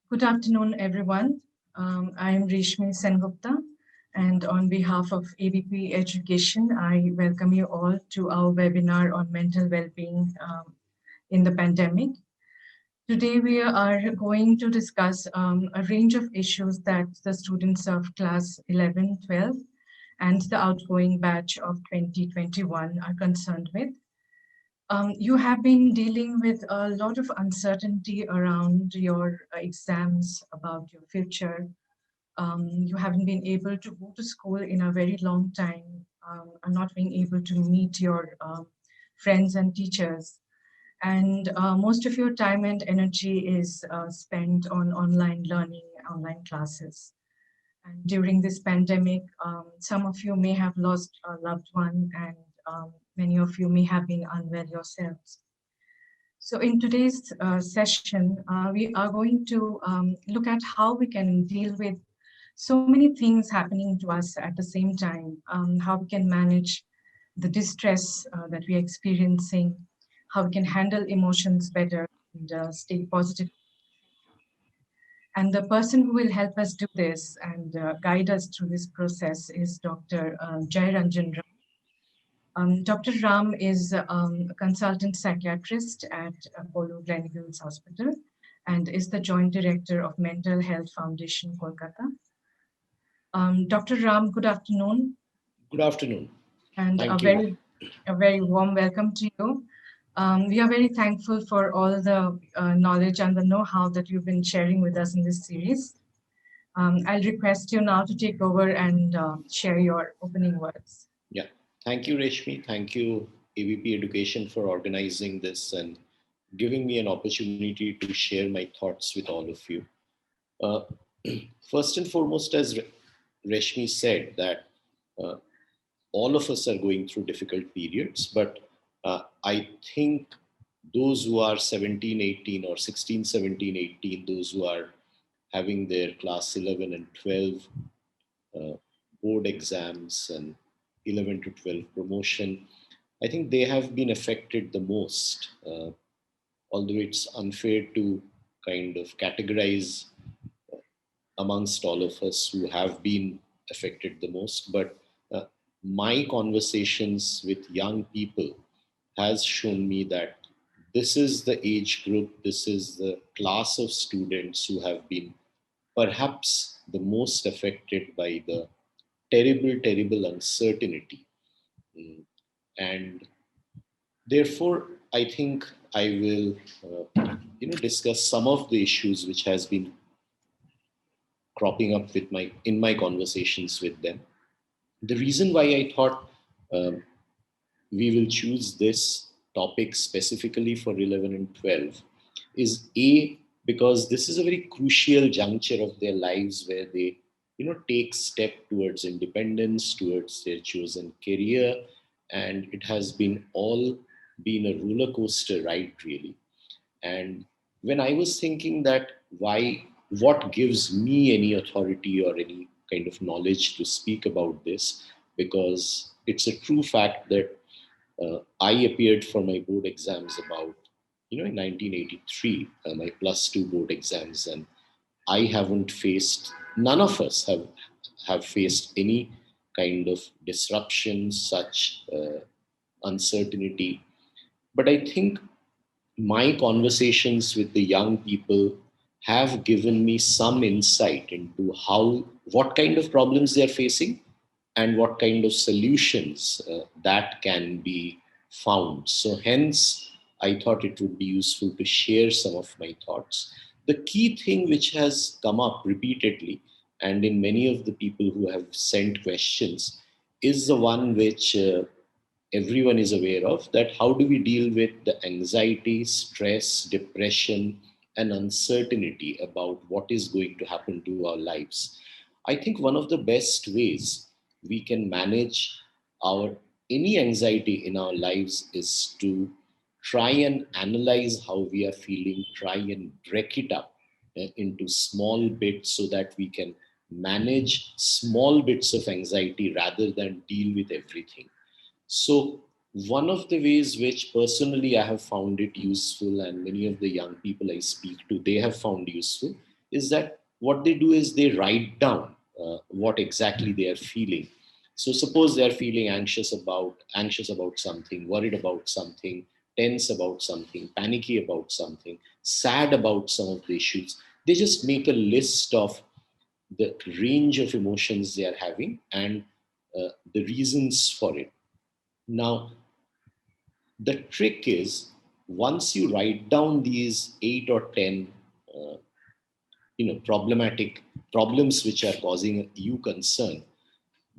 Good afternoon, everyone. I am Reshmi Sengupta, and on behalf of ABP Education, I welcome you all to our webinar on mental well-being in the pandemic. Today, we are going to discuss a range of issues that the students of class 11, 12, and the outgoing batch of 2021 are concerned with. You have been dealing with a lot of uncertainty around your exams, about your future. You haven't been able to go to school in a very long time, and not being able to meet your friends and teachers. And most of your time and energy is spent on online learning, online classes. And during this pandemic, some of you may have lost a loved one, and many of you may have been unwell yourselves. So in today's session, we are going to look at how we can deal with so many things happening to us at the same time, how we can manage the distress that we are experiencing, how we can handle emotions better and stay positive. And the person who will help us do this and guide us through this process is Dr. Jai Ranjan Ram. Dr. Ram is a consultant psychiatrist at Apollo Gleneagles Hospital and is the Joint Director of Mental Health Foundation, Kolkata. Dr. Ram, good afternoon. Good afternoon. And Thank you. a very warm welcome to you. We are very thankful for all the knowledge and the know-how that you've been sharing with us in this series. I'll request you now to take over and share your opening words. Yeah. Thank you, Reshmi. Thank you, ABP Education, for organizing this and giving me an opportunity to share my thoughts with all of you. Uh, First and foremost, as Reshmi said, that uh, all of us are going through difficult periods, but I think those who are 17, 18 or 16, 17, 18, those who are having their class 11 and 12 uh, board exams and 11 to 12 promotion, I think they have been affected the most. Although it's unfair to kind of categorize amongst all of us who have been affected the most, but uh, my conversations with young people has shown me that this is the age group, this is the class of students who have been perhaps the most affected by the terrible, terrible uncertainty. Mm. And therefore, I think I will, discuss some of the issues which has been cropping up with my in my conversations with them. The reason why I thought um, we will choose this topic specifically for 11 and 12 is a because this is a very crucial juncture of their lives where they take step towards independence, towards their chosen career, and it has been all been a roller coaster ride, really. And when I was thinking that why, what gives me any authority or any kind of knowledge to speak about this, because it's a true fact that I appeared for my board exams about, in 1983, my plus two board exams, and I haven't faced, none of us have faced any kind of disruption, such uncertainty. But I think my conversations with the young people have given me some insight into what kind of problems they are facing and what kind of solutions that can be found. So hence I thought it would be useful to share some of my thoughts. The key thing which has come up repeatedly and in many of the people who have sent questions is the one which everyone is aware of, that how do we deal with the anxiety, stress, depression, and uncertainty about what is going to happen to our lives. I think one of the best ways we can manage our any anxiety in our lives is to try and analyze how we are feeling, try and break it up into small bits so that we can manage small bits of anxiety rather than deal with everything. So, one of the ways which personally I have found it useful, and many of the young people I speak to, they have found useful, is that what they do is they write down what exactly they are feeling. So suppose they are feeling anxious about something, worried about something, tense about something, panicky about something, sad about some of the issues. They just make a list of the range of emotions they are having and the reasons for it. Now, the trick is, once you write down these 8 or 10 uh, problematic problems which are causing you concern,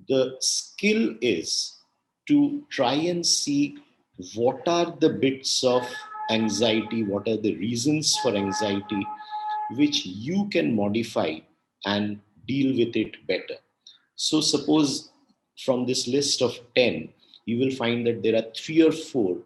the skill is to try and see what are the bits of anxiety, what are the reasons for anxiety which you can modify and deal with it better. So suppose from this list of 10, you will find that there are 3 or 4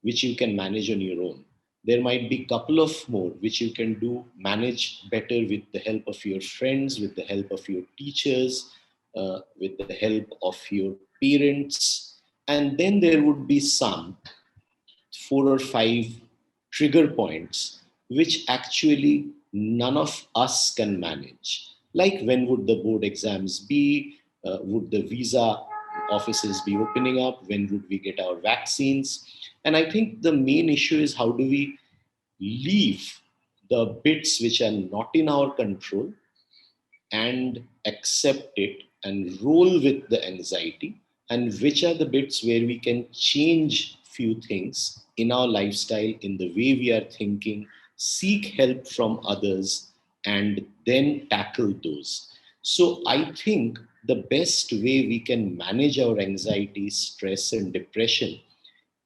which you can manage on your own. There might be a couple of more which you can do manage better with the help of your friends, with the help of your teachers, with the help of your parents. And then there would be some 4 or 5 trigger points which actually none of us can manage. Like, when would the board exams be? Would the visa offices be opening up? When would we get our vaccines? And I think the main issue is, how do we leave the bits which are not in our control and accept it and roll with the anxiety, and which are the bits where we can change few things in our lifestyle, in the way we are thinking, seek help from others, and then tackle those. So I think the best way we can manage our anxiety, stress, and depression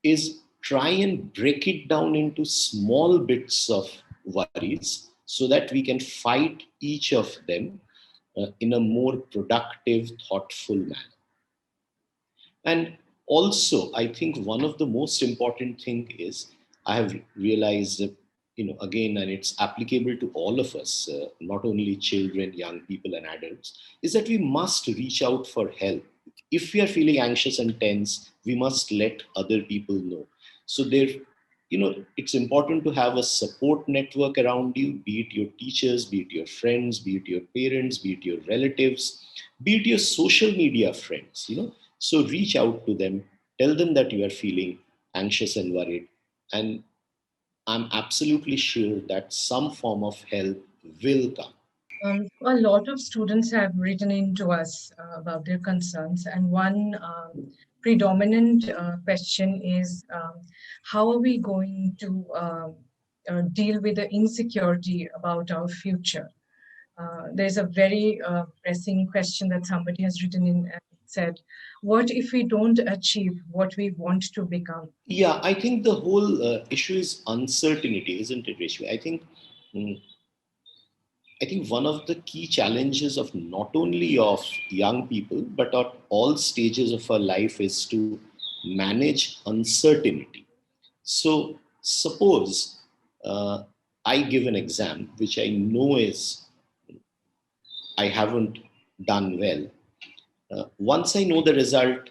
is try and break it down into small bits of worries so that we can fight each of them in a more productive, thoughtful manner. And also, I think one of the most important thing is, I have realized that, again, and it's applicable to all of us, not only children, young people, and adults, is that we must reach out for help. If we are feeling anxious and tense, we must let other people know. So there, it's important to have a support network around you, be it your teachers, be it your friends, be it your parents, be it your relatives, be it your social media friends, so reach out to them, tell them that you are feeling anxious and worried, and I'm absolutely sure that some form of help will come. A lot of students have written in to us about their concerns, and one predominant question is, how are we going to deal with the insecurity about our future? There's a very pressing question that somebody has written in and said, what if we don't achieve what we want to become? Yeah, I think the whole issue is uncertainty, isn't it, Rishmi? Mm, I think one of the key challenges of not only of young people but at all stages of our life is to manage uncertainty. So suppose I give an exam which I know is I haven't done well. Once I know the result,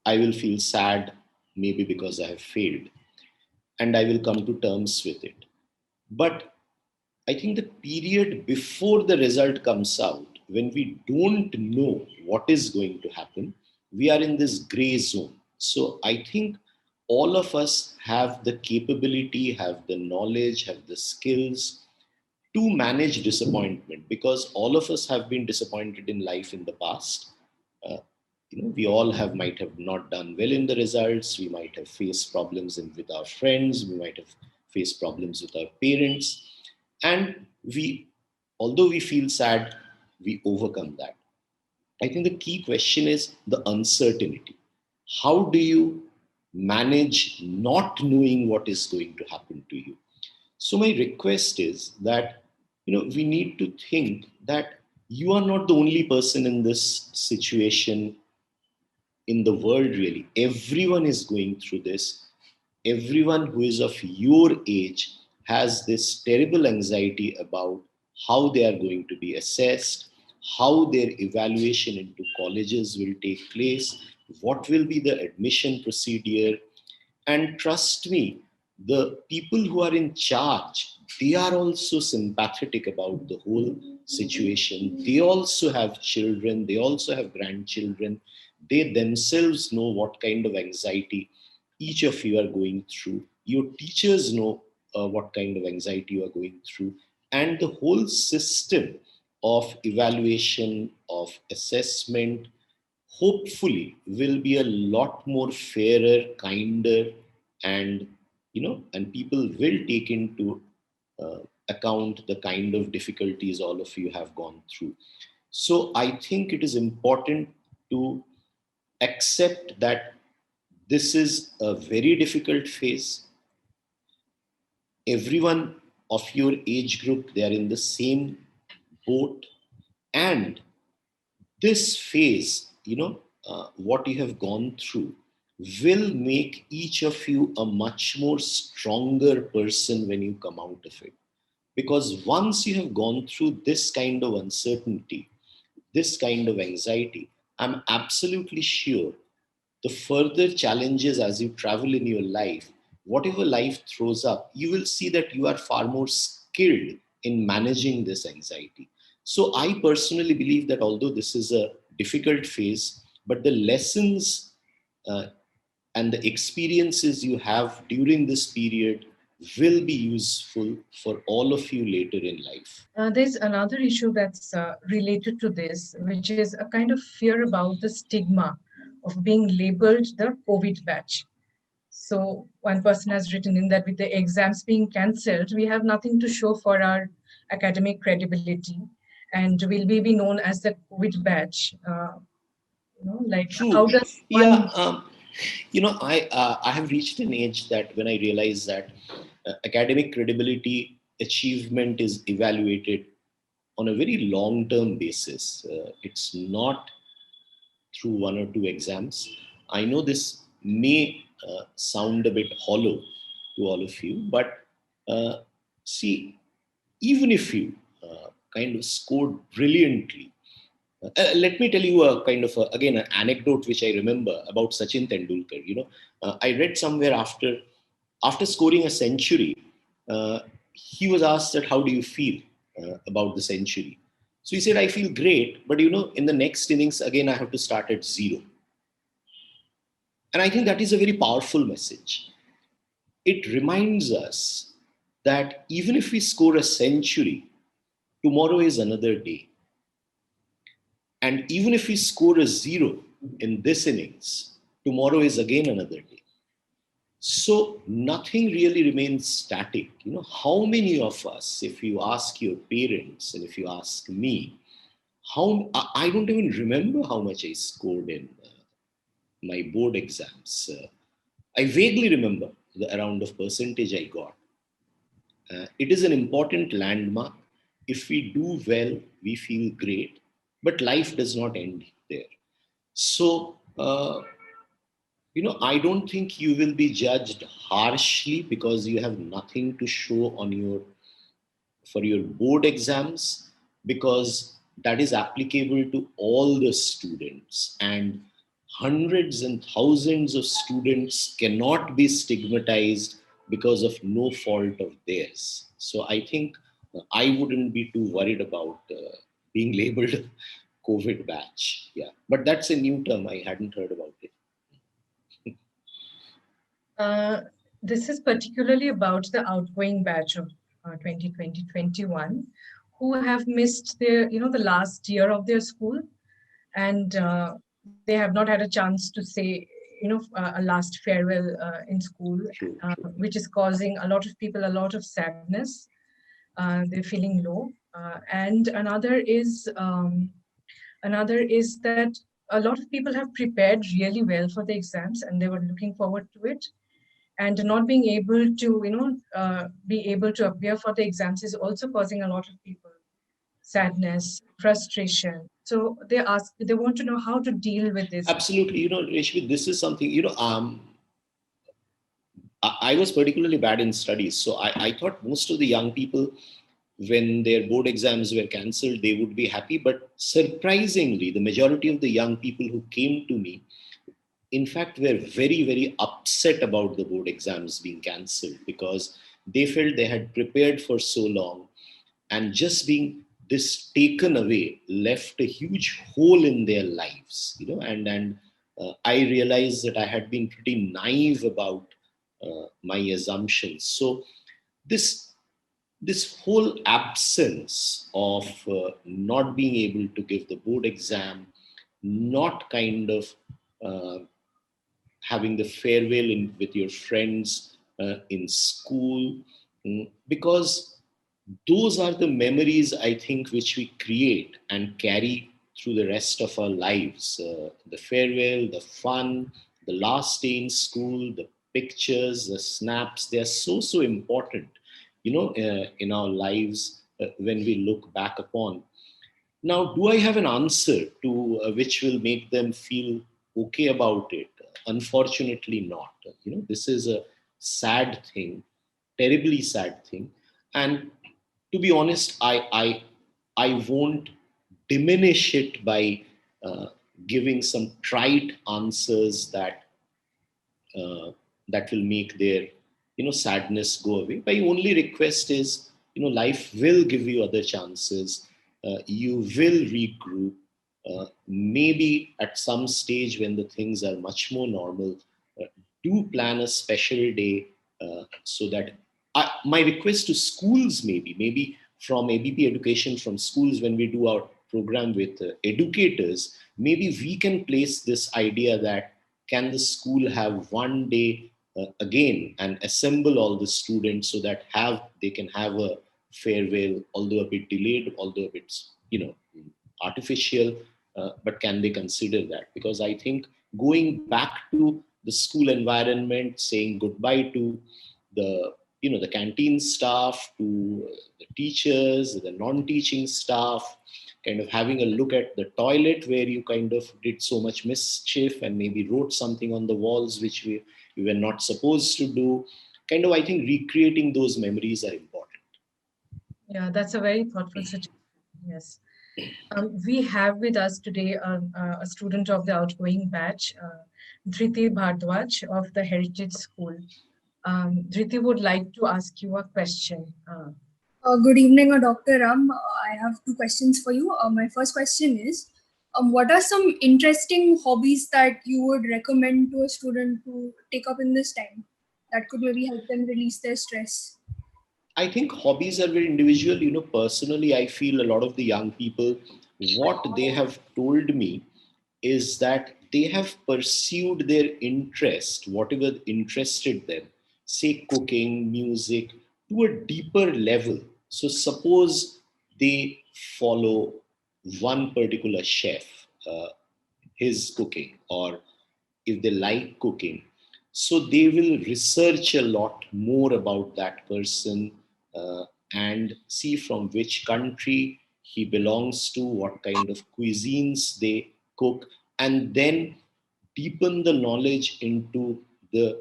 I will feel sad, maybe because I have failed, and I will come to terms with it. But I think the period before the result comes out, when we don't know what is going to happen, we are in this gray zone. So I think all of us have the capability, have the knowledge, have the skills to manage disappointment, because all of us have been disappointed in life in the past. Uh, we all have might have not done well in the results. We might have faced problems with our friends. We might have faced problems with our parents, and we, although we feel sad, we overcome that. I think the key question is the uncertainty. How do you manage not knowing what is going to happen to you? So my request is that, we need to think that you are not the only person in this situation in the world, really. Everyone is going through this. Everyone who is of your age has this terrible anxiety about how they are going to be assessed, how their evaluation into colleges will take place, what will be the admission procedure. And trust me, the people who are in charge, they are also sympathetic about the whole situation. They also have children, they also have grandchildren. They themselves know what kind of anxiety each of you are going through. Your teachers know what kind of anxiety you are going through. And the whole system of evaluation, of assessment, hopefully will be a lot more fairer, kinder, and and people will take into account the kind of difficulties all of you have gone through. So I think it is important to accept that this is a very difficult phase. Everyone of your age group, they are in the same boat, and this phase, what you have gone through will make each of you a much more stronger person when you come out of it. Because once you have gone through this kind of uncertainty, this kind of anxiety, I'm absolutely sure the further challenges as you travel in your life, whatever life throws up, you will see that you are far more skilled in managing this anxiety. So I personally believe that although this is a difficult phase, but the lessons uh, and the experiences you have during this period will be useful for all of you later in life. There's another issue that's related to this, which is a kind of fear about the stigma of being labeled the COVID batch. So one person has written in that with the exams being cancelled, we have nothing to show for our academic credibility, and will we be known as the COVID batch? Like True. how does Yeah. one? I have reached an age that when I realize that academic credibility achievement is evaluated on a very long term basis. It's not through one or two exams. I know this may sound a bit hollow to all of you, but uh, see, even if you kind of scored brilliantly, let me tell you a kind of again an anecdote which I remember about Sachin Tendulkar. I read somewhere after scoring a century, uh, he was asked that how do you feel about the century. So he said, I feel great, but in the next innings again I have to start at zero. And I think that is a very powerful message. It reminds us that even if we score a century, tomorrow is another day. And even if we score a zero in this innings, tomorrow is again another day. So nothing really remains static. How many of us, if you ask your parents and if you ask me, I don't even remember how much I scored in my board exams. I vaguely remember the amount of percentage I got. It is an important landmark. If we do well, we feel great, but life does not end there. So, I don't think you will be judged harshly because you have nothing to show on your for your board exams, because that is applicable to all the students, and hundreds and thousands of students cannot be stigmatized because of no fault of theirs. So I think I wouldn't be too worried about being labeled COVID batch. Yeah, but that's a new term, I hadn't heard about it. Uh, this is particularly about the outgoing batch of 2020-21 who have missed the last year of their school, and they have not had a chance to say, a last farewell in school, True, true. which is causing a lot of people a lot of sadness. They're feeling low. And another is that a lot of people have prepared really well for the exams and they were looking forward to it, and not being able to be able to appear for the exams is also causing a lot of people sadness, frustration. So they want to know how to deal with this. Absolutely. Reshmi, this is something, I was particularly bad in studies. So I thought most of the young people, when their board exams were cancelled, they would be happy. But surprisingly, the majority of the young people who came to me, in fact, were very, very upset about the board exams being cancelled, because they felt they had prepared for so long, and just being this taken away left a huge hole in their lives, and I realized that I had been pretty naive about my assumptions. So this this whole absence of not being able to give the board exam, not kind of uh, having the farewell with your friends in school, because those are the memories, I think, which we create and carry through the rest of our lives. The farewell, the fun, the last day in school, the pictures, the snaps, they are so important, in our lives when we look back upon. Now, do I have an answer to which will make them feel okay about it? Unfortunately, not. This is a sad thing, terribly sad thing, and to be honest, I won't diminish it by uh, giving some trite answers uh, that will make their sadness go away. My only request is, life will give you other chances. You will regroup. Maybe at some stage when the things are much more normal, uh, do plan a special day so that my request to schools, maybe from ABP Education, from schools, when we do our program with educators, maybe we can place this idea that can the school have one day again and assemble all the students so that they can have a farewell, although a bit delayed, although a bit artificial, but can they consider that? Because I think going back to the school environment, saying goodbye to the the canteen staff, to the teachers, the non-teaching staff, kind of having a look at the toilet where you kind of did so much mischief and maybe wrote something on the walls which we were not supposed to do. Kind of, I think recreating those memories are important. Yeah, that's a very thoughtful suggestion. Yes. We have with us today a student of the outgoing batch, Dhriti Bhardwaj of the Heritage School. Dhriti would like to ask you a question. Good evening, Dr. Ram. I have two questions for you. My first question is, what are some interesting hobbies that you would recommend to a student to take up in this time that could maybe help them release their stress? I think hobbies are very individual. Personally, I feel a lot of the young people, what they have told me is that they have pursued their interest, whatever interested them, say cooking, music, to a deeper level. So, suppose they follow one particular chef, his cooking, or if they like cooking, so they will research a lot more about that person, uh, and see from which country he belongs to, what kind of cuisines they cook, and then deepen the knowledge into the,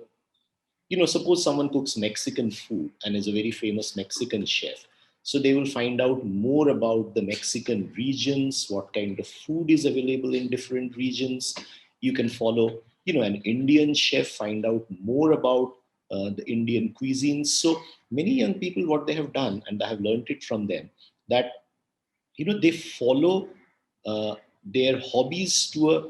suppose someone cooks Mexican food and is a very famous Mexican chef. So they will find out more about the Mexican regions, what kind of food is available in different regions. You can follow, an Indian chef, find out more about the Indian cuisine. So many young people, what they have done, and I have learned it from them, that, they follow their hobbies to a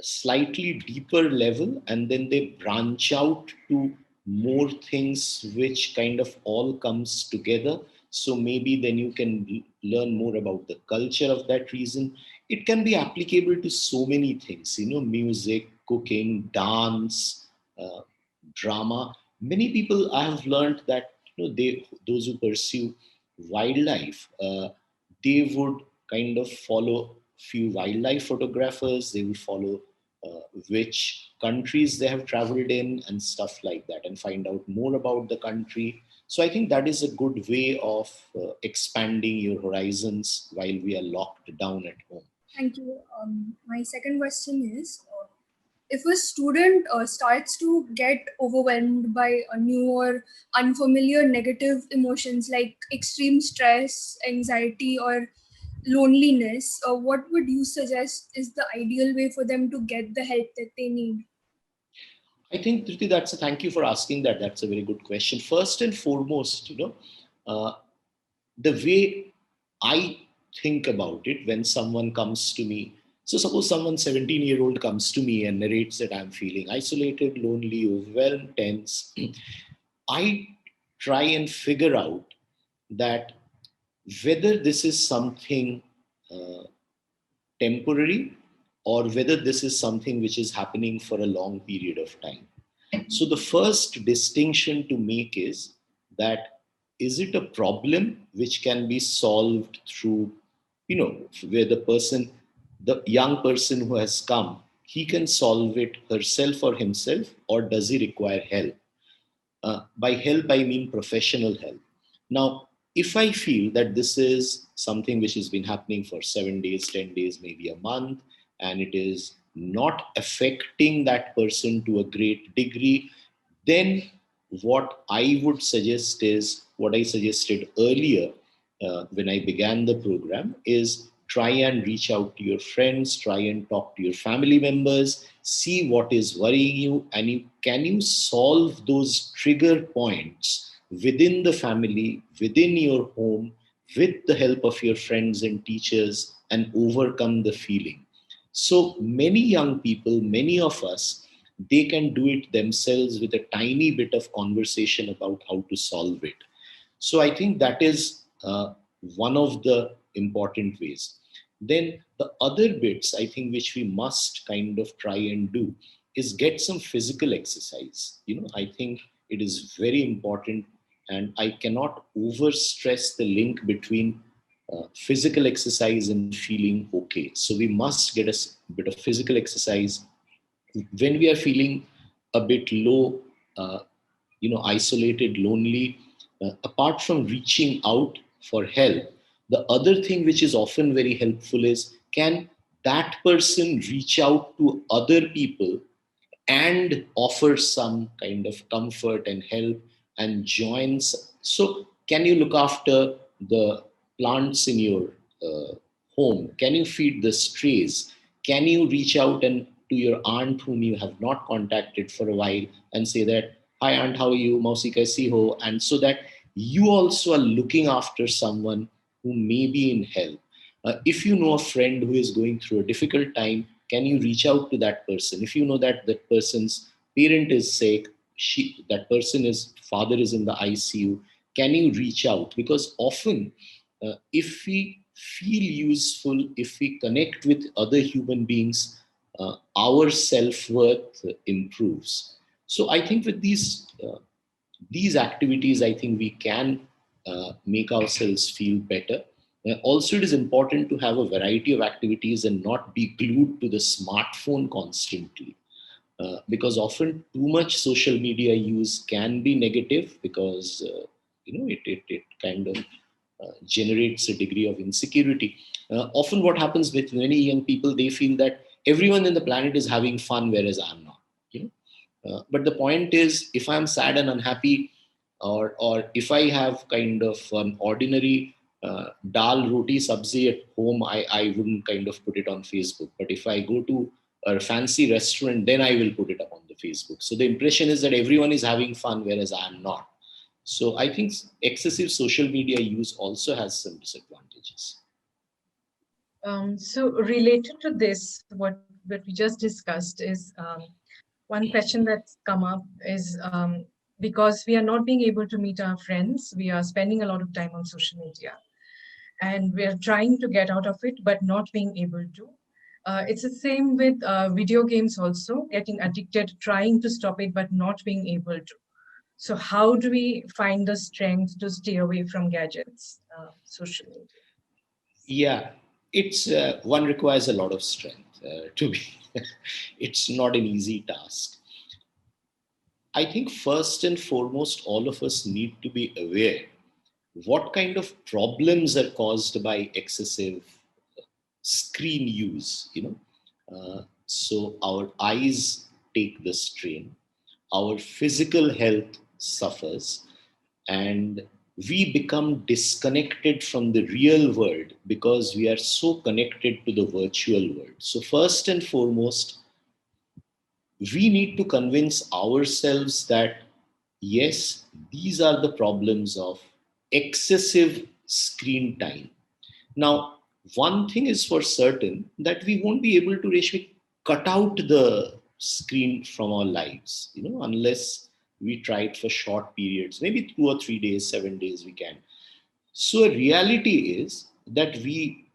slightly deeper level, and then they branch out to more things which kind of all comes together. So maybe then you can learn more about the culture of that region. It can be applicable to so many things, music, cooking, dance, uh, drama. Many people, I have learned that, those who pursue wildlife, they would kind of follow few wildlife photographers. They will follow which countries they have traveled in and stuff like that, and find out more about the country. So I think that is a good way of expanding your horizons while we are locked down at home. Thank you. My second question is, if a student starts to get overwhelmed by a new or unfamiliar negative emotions like extreme stress, anxiety, or loneliness, what would you suggest is the ideal way for them to get the help that they need? I think, Triti, thank you for asking that. That's a very good question. First and foremost, uh, the way I think about it when someone comes to me. So suppose someone 17-year-old comes to me and narrates that I'm feeling isolated, lonely, overwhelmed, tense. I try and figure out that whether this is something uh, temporary or whether this is something which is happening for a long period of time. So the first distinction to make is that is it a problem which can be solved through, where the young person who has come, he can solve it herself or himself, or does he require help? By help, I mean professional help. Now, if I feel that this is something which has been happening for 7 days, 10 days, maybe a month, and it is not affecting that person to a great degree, then what I would suggest is what I suggested earlier when I began the program is try and reach out to your friends, try and talk to your family members, see what is worrying you, and can you solve those trigger points within the family, within your home, with the help of your friends and teachers, and overcome the feeling. So many young people, many of us, they can do it themselves with a tiny bit of conversation about how to solve it. So I think that is one of the important ways. Then the other bits I think which we must kind of try and do is get some physical exercise. I think it is very important, and I cannot overstress the link between physical exercise and feeling okay. So we must get a bit of physical exercise when we are feeling a bit low, isolated, lonely. Apart from reaching out for help, the other thing which is often very helpful is, can that person reach out to other people and offer some kind of comfort and help and joins? So can you look after the plants in your uh, home? Can you feed the strays? Can you reach out and to your aunt whom you have not contacted for a while and say that, hi aunt, how are you, mausi kaisi ho? And so that you also are looking after someone who may be in help. If you know a friend who is going through a difficult time, can you reach out to that person? If you know that that person's parent is sick, that person is father is in the ICU, can you reach out? Because often, if we feel useful, if we connect with other human beings, our self-worth improves. So I think with these activities, I think we can make ourselves feel better. Also, it is important to have a variety of activities and not be glued to the smartphone constantly. Because often too much social media use can be negative because it kind of generates a degree of insecurity. Often what happens with many young people, they feel that everyone in the planet is having fun, whereas I'm not. But the point is, if I'm sad and unhappy, or if I have kind of an ordinary dal roti sabzi at home, I wouldn't kind of put it on Facebook. But if I go to a fancy restaurant, then I will put it up on the Facebook. So the impression is that everyone is having fun, whereas I'm not. So I think excessive social media use also has some disadvantages. So related to this, what we just discussed is one question that's come up is because we are not being able to meet our friends, we are spending a lot of time on social media, and we are trying to get out of it, but not being able to. It's the same with video games also, getting addicted, trying to stop it, but not being able to. So how do we find the strength to stay away from gadgets, social media? Yeah, it's one requires a lot of strength to be. It's not an easy task. I think first and foremost, all of us need to be aware what kind of problems are caused by excessive screen use. So our eyes take the strain, our physical health suffers, and we become disconnected from the real world because we are so connected to the virtual world. So first and foremost, we need to convince ourselves that yes, these are the problems of excessive screen time. Now, one thing is for certain that we won't be able to actually cut out the screen from our lives, unless we try it for short periods, maybe 2 or 3 days, 7 days we can. So, reality is that we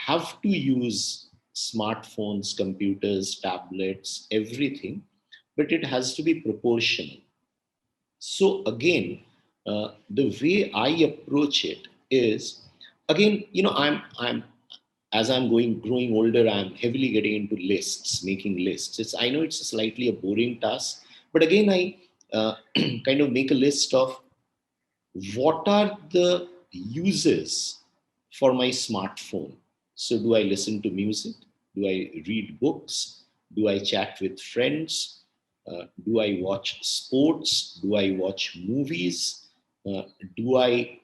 have to use smartphones, computers, tablets, everything, but it has to be proportional. So, again, the way I approach it is, again, as I'm growing older, I'm heavily getting into lists, making lists. I know it's slightly a boring task, but again, I kind of make a list of what are the uses for my smartphone. So, do I listen to music? Do I read books? Do I chat with friends? Do I watch sports? Do I watch movies? Uh, do I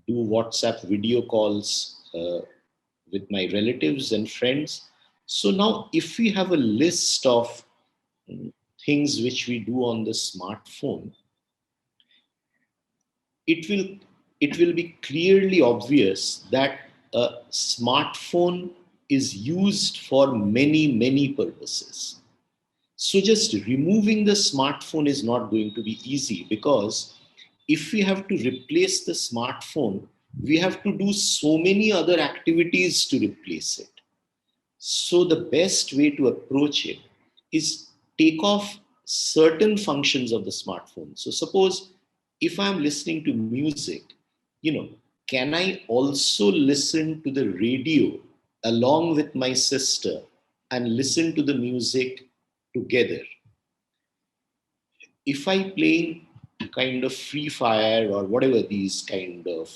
do WhatsApp video calls with my relatives and friends? So now, if we have a list of things which we do on the smartphone, it will it will be clearly obvious that a smartphone is used for many purposes. So just removing the smartphone is not going to be easy, because if we have to replace the smartphone, we have to do so many other activities to replace it. So the best way to approach it is take off certain functions of the smartphone. So suppose if I'm listening to music, you know, can I also listen to the radio along with my sister and listen to the music together? If I play kind of free fire or whatever these kind of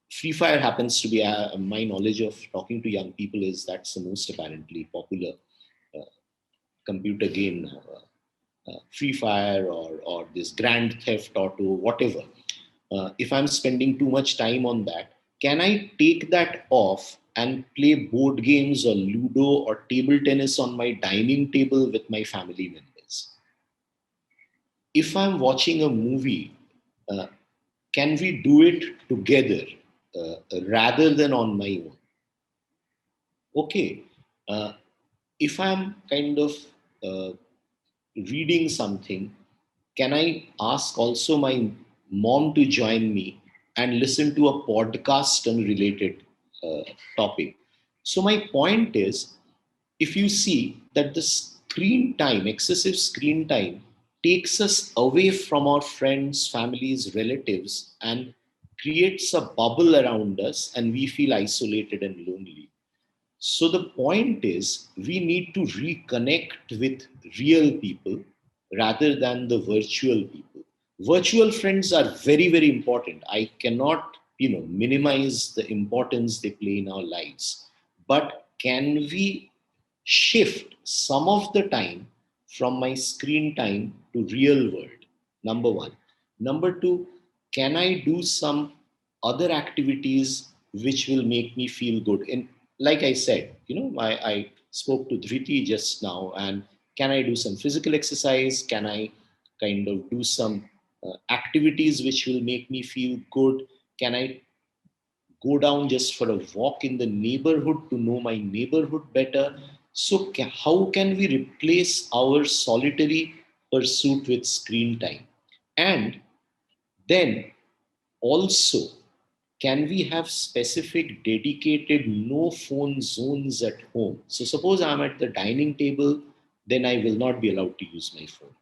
free fire happens to be, my knowledge of talking to young people is that's the most apparently popular uh, computer game now, free fire or this grand theft auto, whatever. If I'm spending too much time on that, can I take that off and play board games or ludo or table tennis on my dining table with my family members? If I'm watching a movie, uh, can we do it together rather than on my own? Okay. Uh, if I'm kind of uh, reading something, can I ask also my mom to join me and listen to a podcast on related topic? So my point is, if you see that the screen time, excessive screen time, takes us away from our friends, families, relatives, and creates a bubble around us, and we feel isolated and lonely. So the point is, we need to reconnect with real people rather than the virtual people. Virtual friends are very important. I cannot, minimize the importance they play in our lives. But can we shift some of the time from my screen time to real world? Number one. Number two, can I do some other activities which will make me feel good? And like I said, I spoke to Dhriti just now, and can I do some physical exercise? Can I kind of do some activities which will make me feel good? Can I go down just for a walk in the neighborhood to know my neighborhood better? So, how can we replace our solitary pursuit with screen time? And then also, can we have specific dedicated no phone zones at home? So suppose I'm at the dining table, then I will not be allowed to use my phone.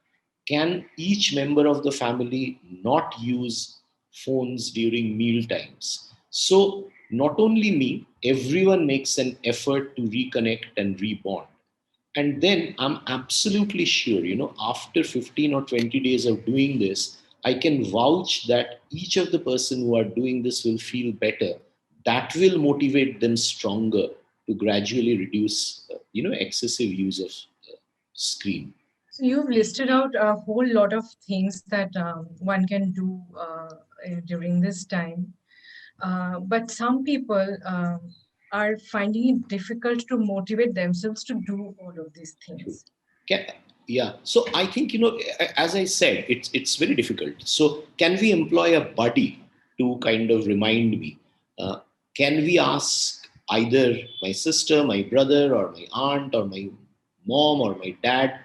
Can each member of the family not use phones during meal times? So not only me, everyone makes an effort to reconnect and rebond. And then I'm absolutely sure, after 15 or 20 days of doing this, I can vouch that each of the person who are doing this will feel better. That will motivate them stronger to gradually reduce, excessive use of screen. So you've listed out a whole lot of things that one can do during this time. But some people are finding it difficult to motivate themselves to do all of these True. things. Yeah. So I think, as I said, it's very difficult. So can we employ a buddy to kind of remind me? Uh, can we ask either my sister, my brother, or my aunt, or my mom, or my dad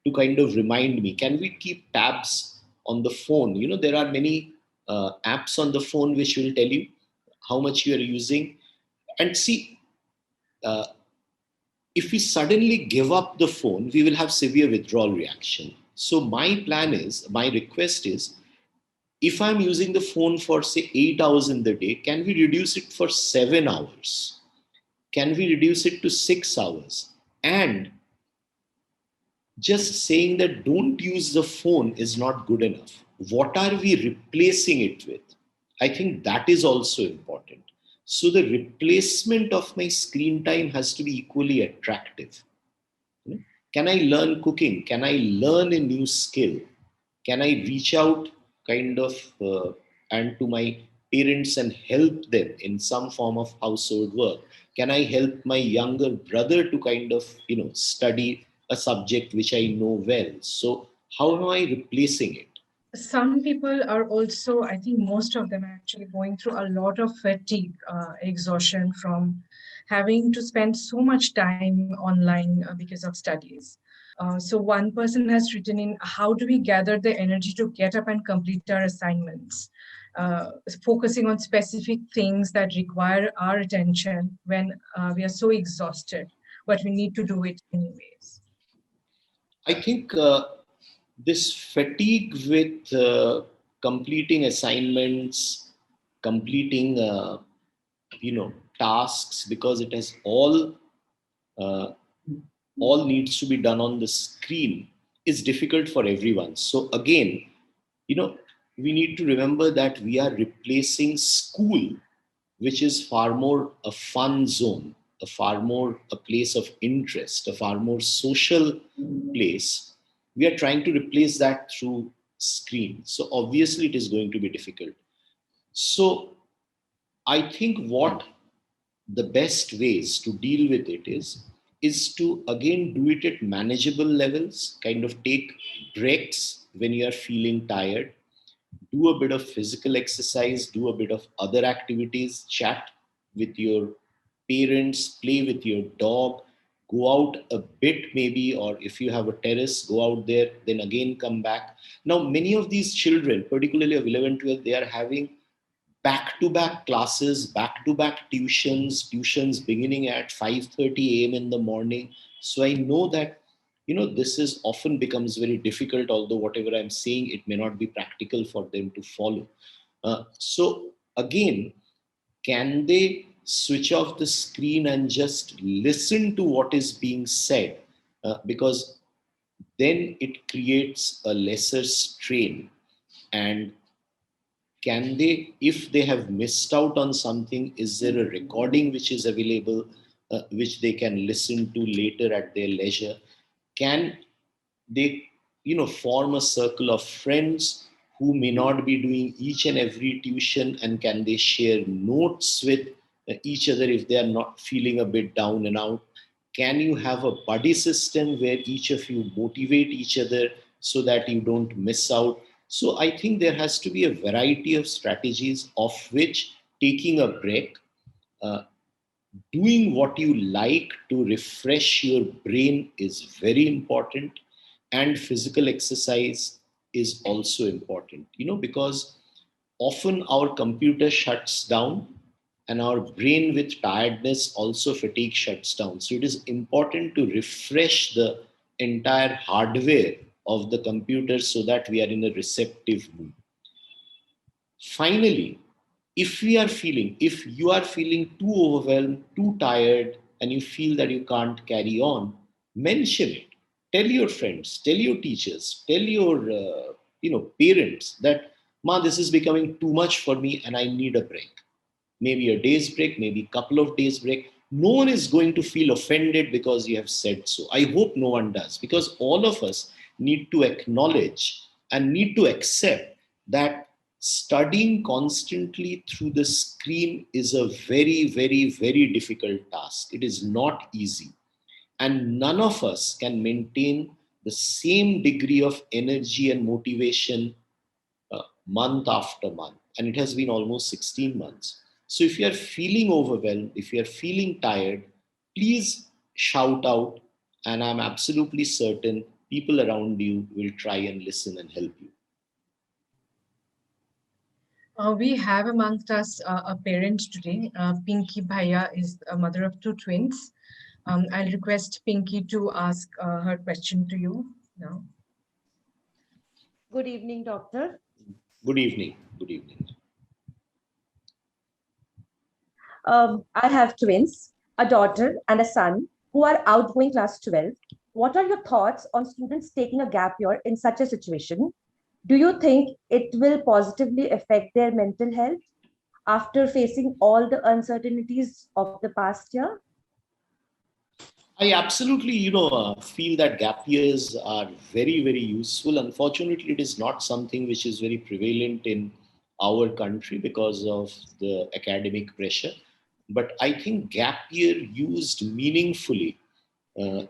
to kind of remind me? Can we keep tabs on the phone? There are many apps on the phone which will tell you how much you are using. And see, uh, if we suddenly give up the phone, we will have severe withdrawal reaction. So my request is, if I'm using the phone for say 8 hours in the day, can we reduce it for 7 hours? Can we reduce it to 6 hours? And just saying that don't use the phone is not good enough. What are we replacing it with? I think that is also important. So the replacement of my screen time has to be equally attractive. You know, can I learn cooking? Can I learn a new skill? Can I reach out kind of and to my parents and help them in some form of household work? Can I help my younger brother to kind of study a subject which I know well? So how am I replacing it? Some people are also, I think most of them are actually going through a lot of fatigue, exhaustion from having to spend so much time online because of studies. So one person has written in, how do we gather the energy to get up and complete our assignments? Uh, Focusing on specific things that require our attention when we are so exhausted, but we need to do it anyways. I think this fatigue with completing assignments, completing tasks, because it has uh, all needs to be done on the screen, is difficult for everyone. So again, you know we need to remember that we are replacing school, which is far more a fun zone, a far more a place of interest, a far more social place. We are trying to replace that through screen. So obviously it is going to be difficult. So I think what the best ways to deal with it is to again do it at manageable levels, kind of take breaks when you are feeling tired, do a bit of physical exercise, do a bit of other activities, chat with your parents, play with your dog, go out a bit maybe, or if you have a terrace, go out there, then again come back. Now many of these children, particularly of 11, 12, they are having back to back classes, back to back tuitions beginning at 5:30 a.m. in the morning. So I know that this is often becomes very difficult, although whatever I'm saying, it may not be practical for them to follow. So again, can they switch off the screen and just listen to what is being said? Because then it creates a lesser strain. And can they, if they have missed out on something, is there a recording which is available, which they can listen to later at their leisure? Can they form a circle of friends who may not be doing each and every tuition, and can they share notes with each other if they are not feeling a bit down and out? Can you have a buddy system where each of you motivate each other so that you don't miss out? So I think there has to be a variety of strategies, of which taking a break, uh, doing what you like to refresh your brain is very important, and physical exercise is also important, because often our computer shuts down, and our brain with tiredness, also fatigue shuts down. So it is important to refresh the entire hardware of the computer so that we are in a receptive mood. Finally, if you are feeling too overwhelmed, too tired, and you feel that you can't carry on, mention it. Tell your friends, tell your teachers, tell your parents that, ma, this is becoming too much for me and I need a break. Maybe a day's break, maybe a couple of days break. No one is going to feel offended because you have said so. I hope no one does, because all of us need to acknowledge and need to accept that studying constantly through the screen is a very, very, very difficult task. It is not easy. And none of us can maintain the same degree of energy and motivation month after month. And it has been almost 16 months. So if you are feeling overwhelmed, if you are feeling tired, please shout out. And I'm absolutely certain people around you will try and listen and help you. We have amongst us a parent today. Pinky Bhaiya is a mother of two twins. I'll request Pinky to ask her question to you now. Good evening, doctor. Good evening. Good evening. I have twins, a daughter and a son who are outgoing class 12. What are your thoughts on students taking a gap year in such a situation? Do you think it will positively affect their mental health after facing all the uncertainties of the past year? I absolutely, feel that gap years are very, very useful. Unfortunately, it is not something which is very prevalent in our country because of the academic pressure. But I think gap year used meaningfully uh,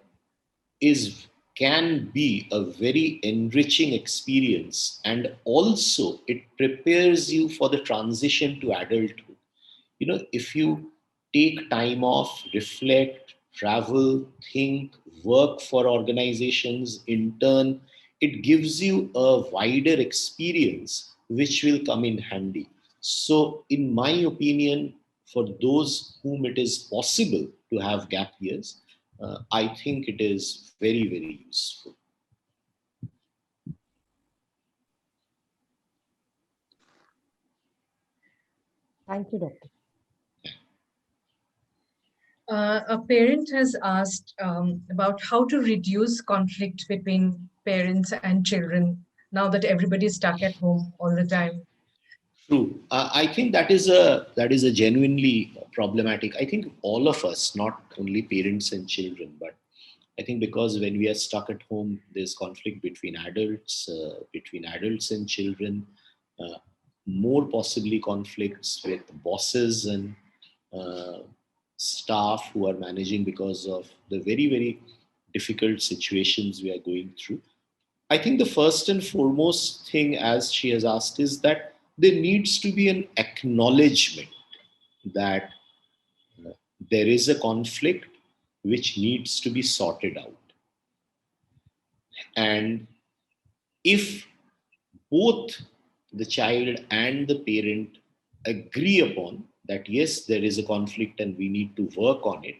is can be a very enriching experience, and also it prepares you for the transition to adulthood. If you take time off, reflect, travel, think, work for organizations, intern, it gives you a wider experience which will come in handy. So in my opinion, for those whom it is possible to have gap years, I think it is very, very useful. Thank you, doctor. A parent has asked about how to reduce conflict between parents and children now that everybody is stuck at home all the time. True. I think that is a genuinely problematic. I think all of us, not only parents and children, but I think because when we are stuck at home, there's conflict between adults and children, uh, more possibly conflicts with bosses and uh, staff who are managing because of the very, very difficult situations we are going through. I think the first and foremost thing, as she has asked, is that there needs to be an acknowledgement that uh, there is a conflict which needs to be sorted out. And if both the child and the parent agree upon that, yes, there is a conflict and we need to work on it,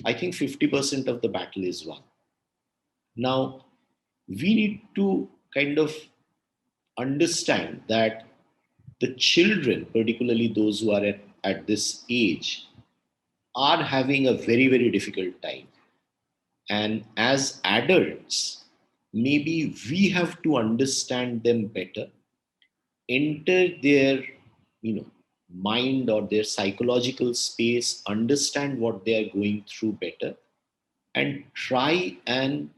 I think 50% of the battle is won. Now, we need to kind of understand that the children, particularly those who are at this age, are having a very, very difficult time. And as adults, maybe we have to understand them better, enter their, mind or their psychological space, understand what they are going through better, and try and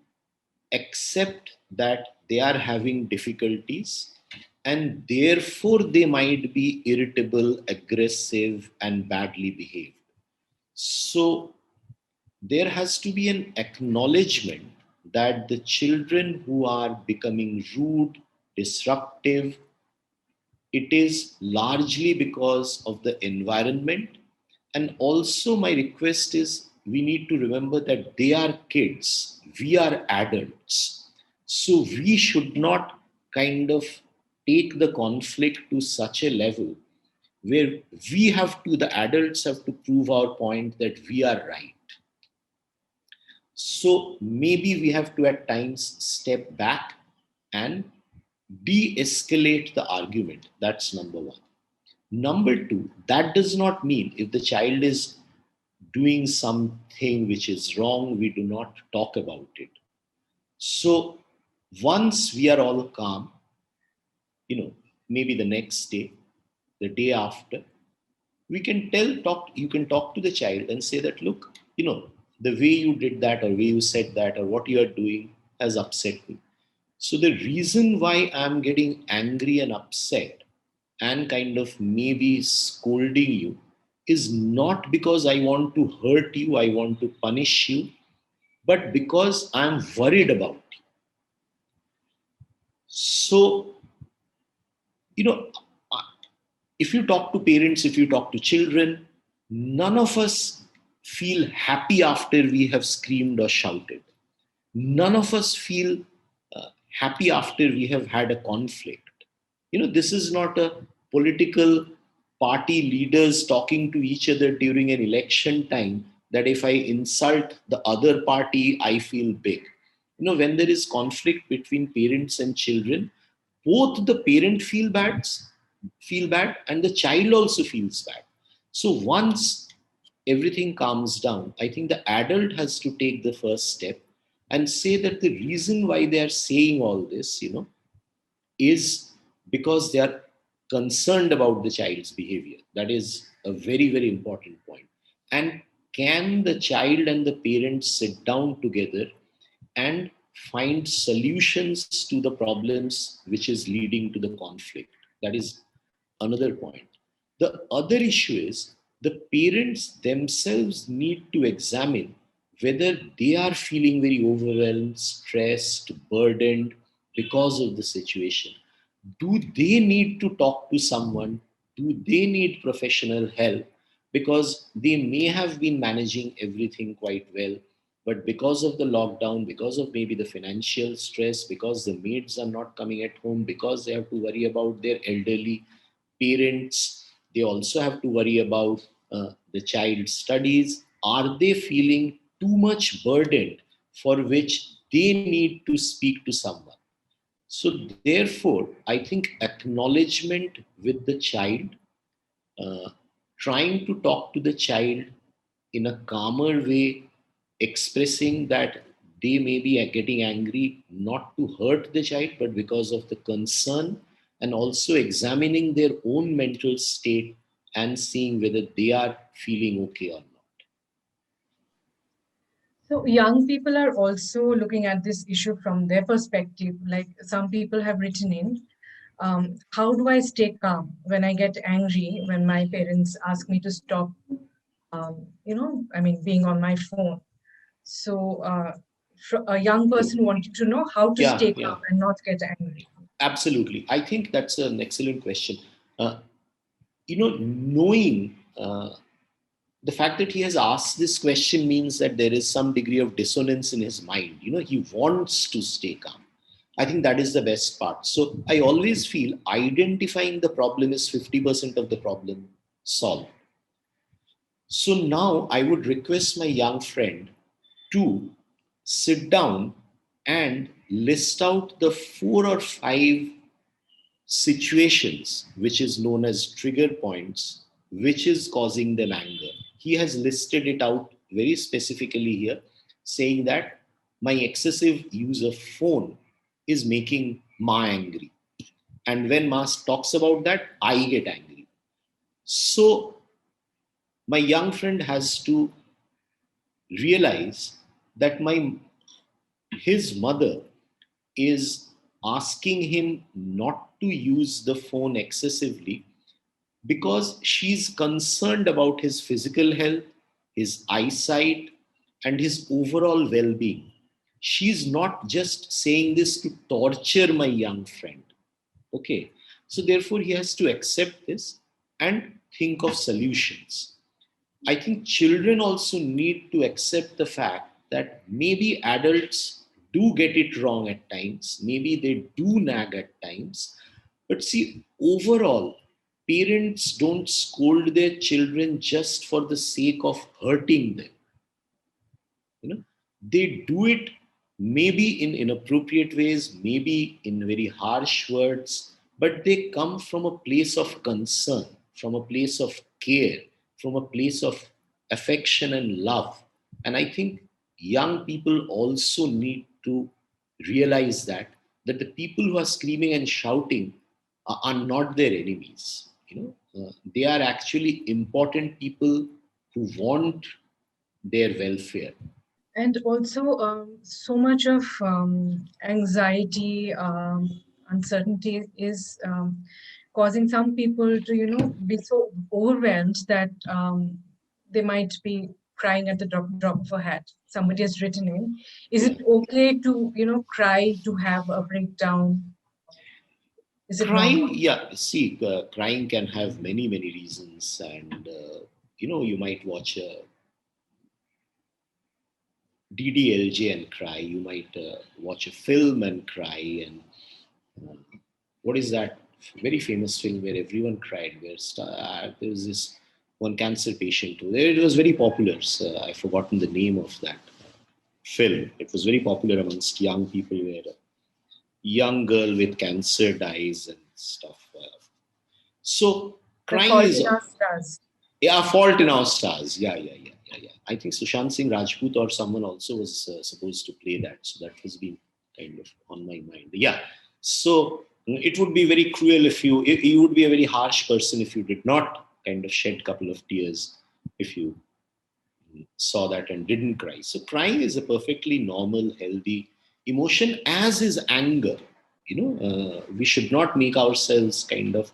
accept that they are having difficulties and therefore they might be irritable, aggressive, and badly behaved. So there has to be an acknowledgement that the children who are becoming rude, disruptive, it is largely because of the environment. And also, my request is we need to remember that they are kids, we are adults. So, we should not kind of take the conflict to such a level where the adults have to prove our point that we are right. So, maybe we have to at times step back and de escalate the argument. That's number one. Number two, that does not mean if the child is doing something which is wrong, we do not talk about it. So once we are all calm, maybe the next day, the day after, you can talk to the child and say that, look, the way you did that or way you said that or what you are doing has upset me. So the reason why I'm getting angry and upset and kind of maybe scolding you is not because I want to hurt you, I want to punish you, but because I'm worried about you. So, you know, uh, if you talk to parents, if you talk to children, none of us feel happy after we have screamed or shouted. None of us feel happy after we have had a conflict. This is not a political party leaders talking to each other during an election time that if I insult the other party, I feel big. When there is conflict between parents and children, both the parent feel bad and the child also feels bad. So once everything calms down, I think the adult has to take the first step and say that the reason why they are saying all this, is because they are concerned about the child's behavior. That is a very, very important point. And can the child and the parents sit down together and find solutions to the problems which is leading to the conflict? That is another point. The other issue is the parents themselves need to examine whether they are feeling very overwhelmed, stressed, burdened because of the situation. Do they need to talk to someone? Do they need professional help? Because they may have been managing everything quite well, but because of the lockdown, because of maybe the financial stress, because the maids are not coming at home, because they have to worry about their elderly parents, they also have to worry about the child's studies. Are they feeling too much burdened for which they need to speak to someone? So, therefore, I think acknowledgement with the child, uh, trying to talk to the child in a calmer way, expressing that they may be getting angry not to hurt the child, but because of the concern, and also examining their own mental state and seeing whether they are feeling okay or not. So young people are also looking at this issue from their perspective. Like some people have written in, how do I stay calm when I get angry when my parents ask me to stop, being on my phone? So a young person wanted to know how to Yeah, stay yeah, calm and not get angry. absolutely. I think that's an excellent question. Knowing the fact that he has asked this question means that there is some degree of dissonance in his mind. He wants to stay calm. I think that is the best part. So I always feel identifying the problem is 50% of the problem solved. So now I would request my young friend to sit down and list out the 4 or 5 situations, which is known as trigger points, which is causing them anger. He has listed it out very specifically here, saying that my excessive use of phone is making Ma angry. And when Ma talks about that, I get angry. So my young friend has to realize that his mother is asking him not to use the phone excessively because she's concerned about his physical health, his eyesight, and his overall well being. She's not just saying this to torture my young friend. Okay. So, therefore, he has to accept this and think of solutions. I think children also need to accept the fact that maybe adults do get it wrong at times, maybe they do nag at times. But see, overall, parents don't scold their children just for the sake of hurting them. They do it maybe in inappropriate ways, maybe in very harsh words, but they come from a place of concern, from a place of care, from a place of affection and love. And I think young people also need to realize that the people who are screaming and shouting are not their enemies. They are actually important people who want their welfare. And also, so much of anxiety, uncertainty is causing some people to, be so overwhelmed that they might be crying at the drop of a hat. Somebody has written in, is it okay to, cry, to have a breakdown? Is it Crying, normal? yeah, see, crying can have many, many reasons. And, you might watch a DDLJ and cry. You might watch a film and cry. And what is that very famous film where everyone cried? Where there was this one cancer patient. It was very popular. So I've forgotten the name of that film. It was very popular amongst young people, where a young girl with cancer dies and stuff. So The crying Fault is, in Our Stars. yeah, Fault in Our Stars. Yeah. I think Sushant Singh Rajput or someone also was supposed to play that. So that has been kind of on my mind. Yeah. So it would be very cruel if you would be a very harsh person if you did not kind of shed a couple of tears if you saw that and didn't cry. So crying is a perfectly normal, healthy emotion, as is anger. We should not make ourselves kind of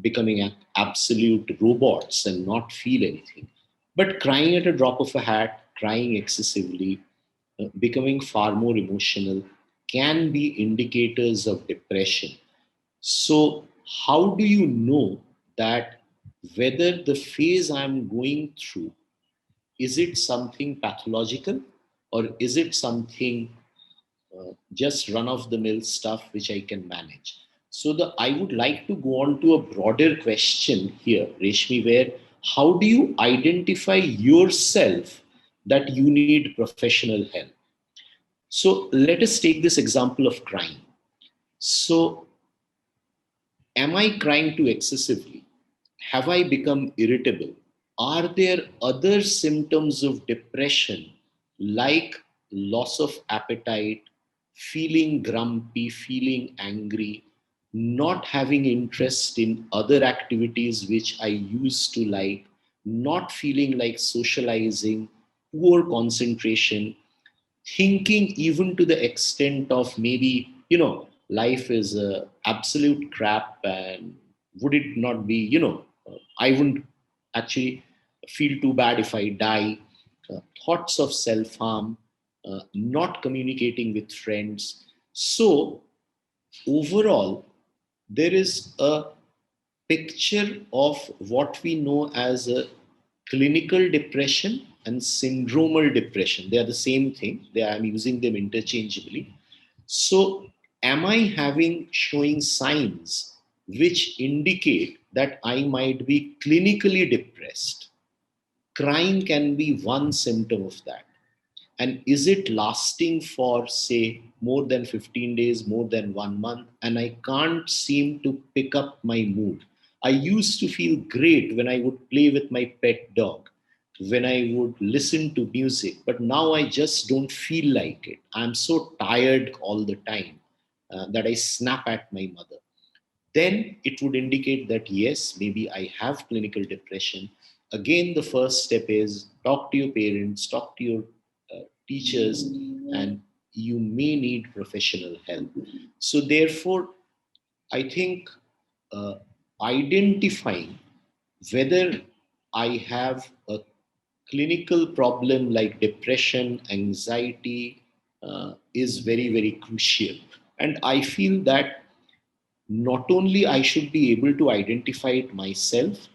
becoming absolute robots and not feel anything. But crying at a drop of a hat, crying excessively, becoming far more emotional can be indicators of depression. So, how do you know that whether the phase I'm going through, is it something pathological, or is it something just run of the mill stuff which I can manage? So I would like to go on to a broader question here, Reshmi, where how do you identify yourself that you need professional help? So let us take this example of crying. So am I crying too excessively? Have I become irritable? Are there other symptoms of depression like loss of appetite, feeling grumpy, feeling angry, not having interest in other activities which I used to like, not feeling like socializing, poor concentration, thinking even to the extent of maybe, life is a absolute crap, and would it not be, I wouldn't actually feel too bad if I die. Thoughts of self harm, not communicating with friends. So overall, there is a picture of what we know as a clinical depression and syndromal depression. They are the same thing. I'm using them interchangeably. So, am I showing signs which indicate that I might be clinically depressed? Crying can be one symptom of that. And is it lasting for, say, more than 15 days, more than 1 month, and I can't seem to pick up my mood? I used to feel great when I would play with my pet dog, when I would listen to music, but now I just don't feel like it. I'm so tired all the time that I snap at my mother. Then it would indicate that yes, maybe I have clinical depression. Again, the first step is talk to your parents, talk to your teachers, and you may need professional help. So, therefore, I think uh, identifying whether I have a clinical problem like depression, anxiety is very, very crucial. And I feel that not only I should be able to identify it myself,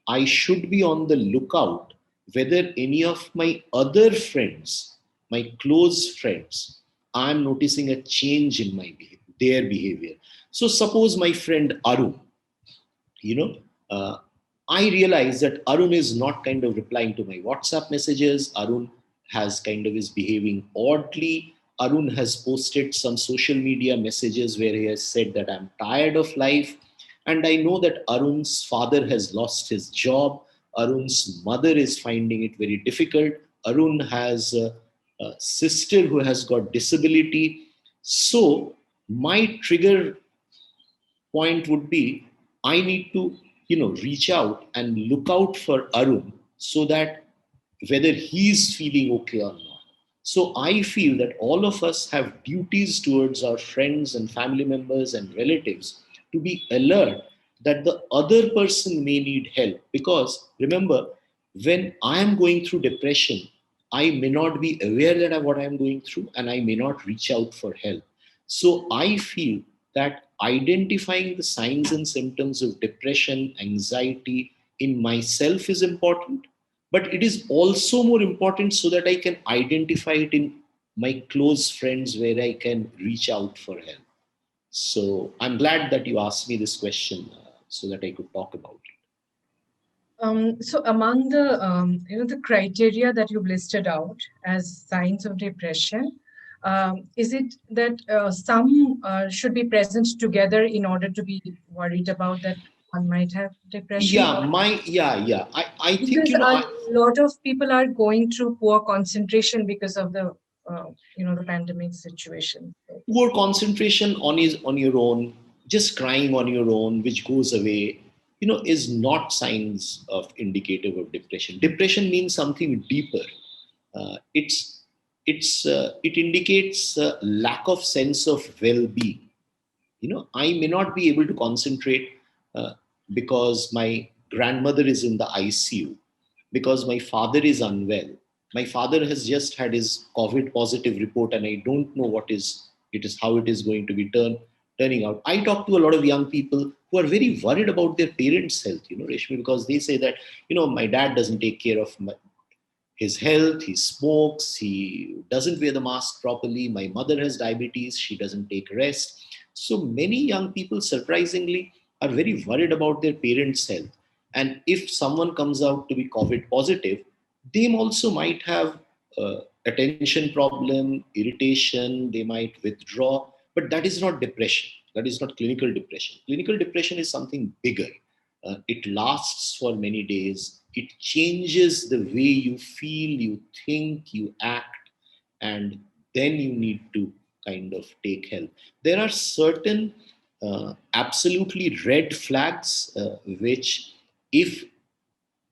I should be on the lookout whether any of my other friends, my close friends, I'm noticing a change in their behavior. So suppose my friend Arun, you know, I realize that Arun is not kind of replying to my WhatsApp messages. Arun has kind of is behaving oddly. Arun has posted some social media messages where he has said that I'm tired of life. And I know that Arun's father has lost his job. Arun's mother is finding it very difficult. Arun has a sister who has got disability. So my trigger point would be I need to, reach out and look out for Arun so that whether he's feeling okay or not. So I feel that all of us have duties towards our friends and family members and relatives to be alert that the other person may need help. Because remember, when I am going through depression, I may not be aware that what I am going through, and I may not reach out for help. So I feel that identifying the signs and symptoms of depression, anxiety in myself is important, but it is also more important so that I can identify it in my close friends where I can reach out for help. So I'm glad that you asked me this question so that I could talk about it. So among the the criteria that you've listed out as signs of depression, is it that some should be present together in order to be worried about that one might have depression? Or I think, because a lot of people are going through poor concentration because of the the pandemic situation. poor concentration on your own, just crying on your own, which goes away, is not signs of indicative of depression. Depression means something deeper. It indicates a lack of sense of well-being. I may not be able to concentrate uh, because my grandmother is in the ICU, because my father is unwell. My father has just had his COVID positive report, and I don't know how it is going to be turning out. I talk to a lot of young people who are very worried about their parents' health, Reshmi, because they say that, my dad doesn't take care of his health, he smokes, he doesn't wear the mask properly, my mother has diabetes, she doesn't take rest. So many young people, surprisingly, are very worried about their parents' health. And if someone comes out to be COVID positive, they also might have attention problem, irritation, they might withdraw, but that is not depression. That is not clinical depression. Clinical depression is something bigger. It lasts for many days. It changes the way you feel, you think, you act, and then you need to kind of take help. There are certain absolutely red flags which, if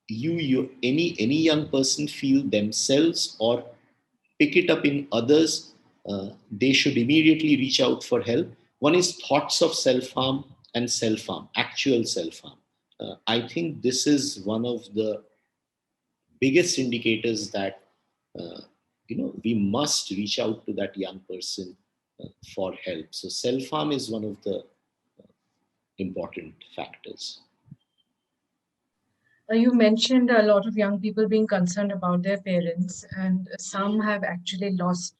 any young person feel themselves or pick it up in others, they should immediately reach out for help. One is thoughts of self harm and self harm, actual self harm. I think this is one of the biggest indicators that we must reach out to that young person for help. So self harm is one of the important factors. You mentioned a lot of young people being concerned about their parents, and some have actually lost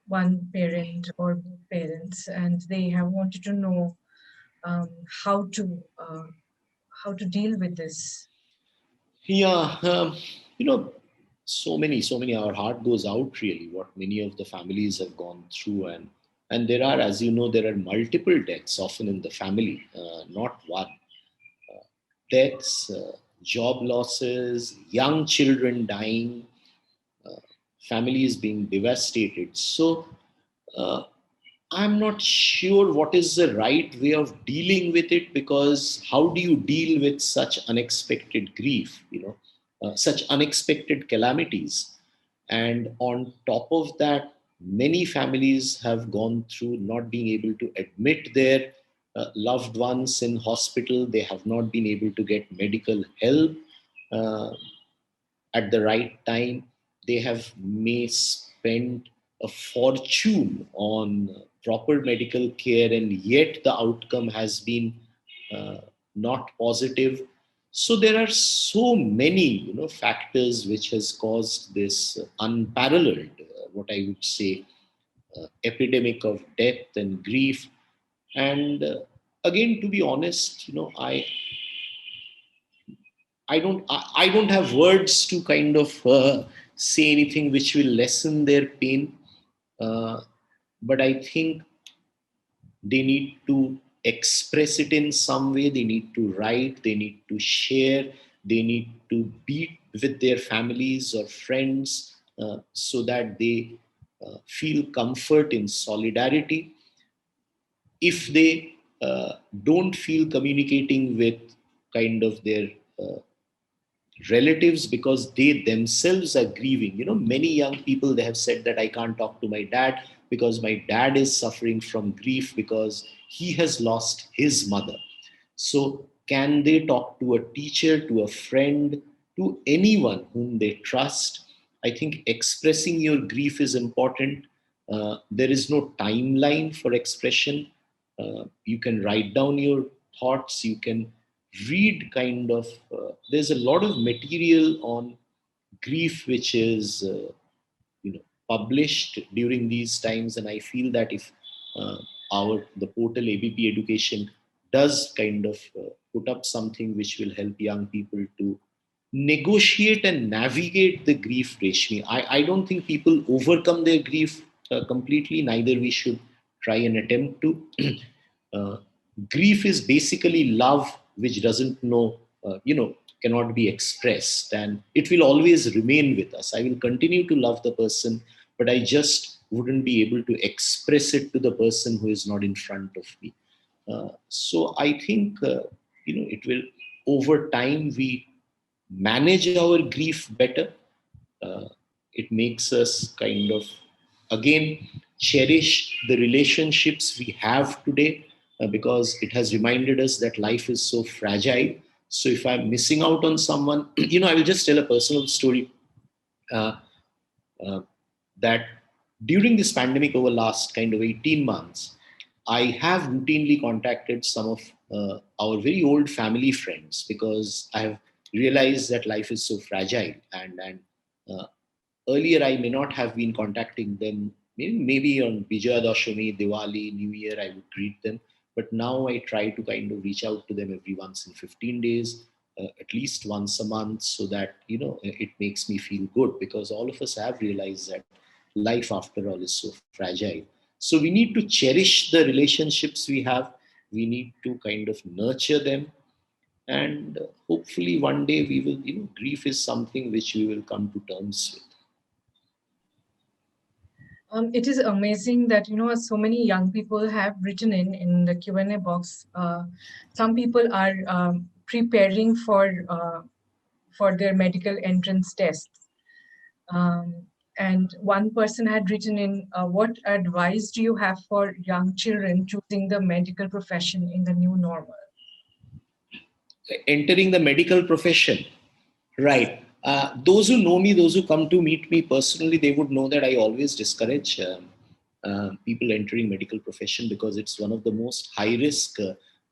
one parent or both parents, and they have wanted to know um, how to uh, how to deal with this. Yeah, you know, so many. Our heart goes out really. What many of the families have gone through, and there are, as you know, there are multiple deaths often in the family, not one. Deaths, job losses, young children dying, families being devastated. So uh, I'm not sure what is the right way of dealing with it, because how do you deal with such unexpected grief, such unexpected calamities? And on top of that, many families have gone through not being able to admit their loved ones in hospital. They have not been able to get medical help uh, at the right time. They have may spend a fortune on proper medical care, and yet the outcome has been uh, not positive. So there are so many factors which has caused this unparalleled, what I would say, epidemic of death and grief. And again, to be honest, I don't have words to kind of say anything which will lessen their pain. Uh, but I think they need to express it in some way. They need to write. They need to share. They need to be with their families or friends so that they feel comfort in solidarity. If they don't feel communicating with kind of their relatives because they themselves are grieving. Many young people, they have said that I can't talk to my dad because my dad is suffering from grief because he has lost his mother. So can they talk to a teacher, to a friend, to anyone whom they trust? I think expressing your grief is important. There is no timeline for expression. You can write down your thoughts. You can read kind of, there's a lot of material on grief which is published during these times, and I feel that if uh, the portal ABP Education does kind of put up something which will help young people to negotiate and navigate the grief, Reshmi. I don't think people overcome their grief completely, neither we should try and attempt to. uh, Grief is basically love which doesn't know, cannot be expressed, and it will always remain with us. I will continue to love the person, but I just wouldn't be able to express it to the person who is not in front of me. So I think, it will, over time, we manage our grief better. Uh, it makes us kind of, again, cherish the relationships we have today, because it has reminded us that life is so fragile. So if I'm missing out on someone, I will just tell a personal story. Uh, uh, that during this pandemic over last kind of 18 months, I have routinely contacted some of our very old family friends, because I have realized that life is so fragile, and uh, earlier I may not have been contacting them. Maybe on Vijaya Dashami, Diwali, New Year, I would greet them. But now I try to kind of reach out to them every once in 15 days, at least once a month, so that, it makes me feel good, because all of us have realized that life, after all, is so fragile. So we need to cherish the relationships we have. We need to kind of nurture them. And hopefully one day we will, grief is something which we will come to terms with. It is amazing that so many young people have written in the Q&A box. Some people are preparing for their medical entrance tests, and one person had written in, "What advice do you have for young children choosing the medical profession in the new normal?" Entering the medical profession, right? Those who know me, those who come to meet me personally, they would know that I always discourage people entering medical profession, because it's one of the most high risk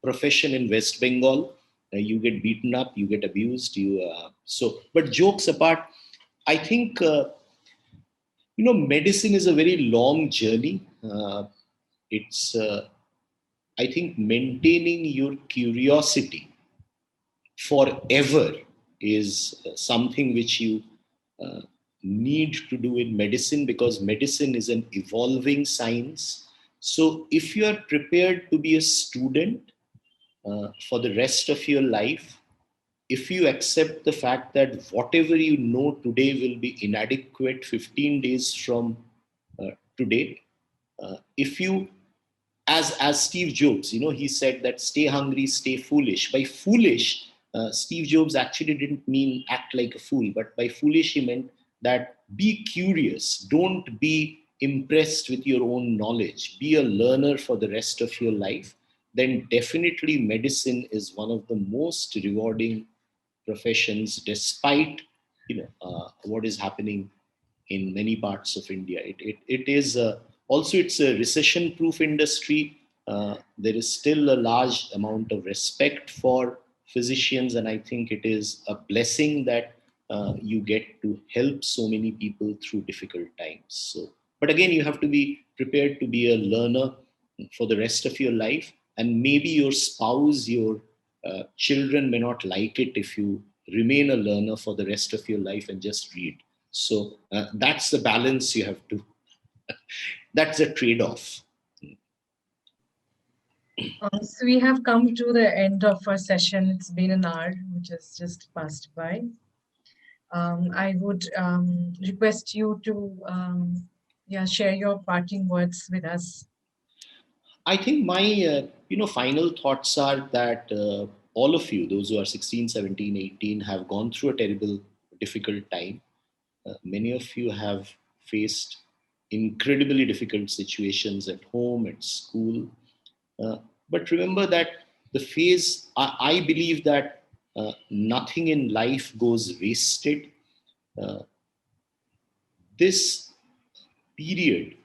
profession in West Bengal. You get beaten up, you get abused, but jokes apart, I think, medicine is a very long journey. It's I think maintaining your curiosity forever is something which you uh, need to do in medicine, because medicine is an evolving science. So if you are prepared to be a student for the rest of your life, if you accept the fact that whatever you know today will be inadequate 15 days from today, if you, as Steve Jobs, he said that stay hungry, stay foolish. By foolish, Steve Jobs actually didn't mean act like a fool, but by foolish he meant that be curious, don't be impressed with your own knowledge, be a learner for the rest of your life. Then definitely medicine is one of the most rewarding professions, despite what is happening in many parts of India. It is also, it's a recession-proof industry. There is still a large amount of respect for physicians, and I think it is a blessing that you get to help so many people through difficult times. So, but again, you have to be prepared to be a learner for the rest of your life, and maybe your spouse, your children may not like it if you remain a learner for the rest of your life and just read. So that's the balance you have to, that's a trade off. So we have come to the end of our session. It's been an hour, which has just passed by. I would request you to share your parting words with us. I think my final thoughts are that all of you, those who are 16, 17, 18, have gone through a terrible, difficult time. Many of you have faced incredibly difficult situations at home, at school. Uh, but remember that I believe that nothing in life goes wasted. Uh, this period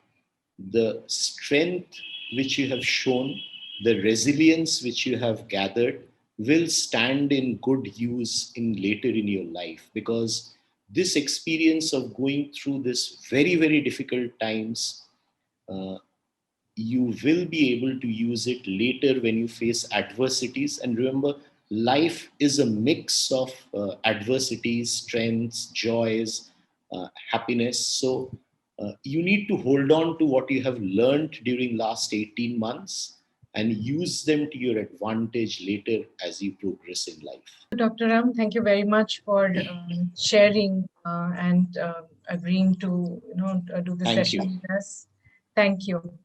the strength which you have shown, the resilience which you have gathered will stand in good use in later in your life, because this experience of going through this very, very difficult times, uh, you will be able to use it later when you face adversities. And remember, life is a mix of adversities, strengths, joys, happiness. So you need to hold on to what you have learned during last 18 months and use them to your advantage later as you progress in life. Dr. Ram, thank you very much for sharing and agreeing to do the Thank session you. with us. Thank you.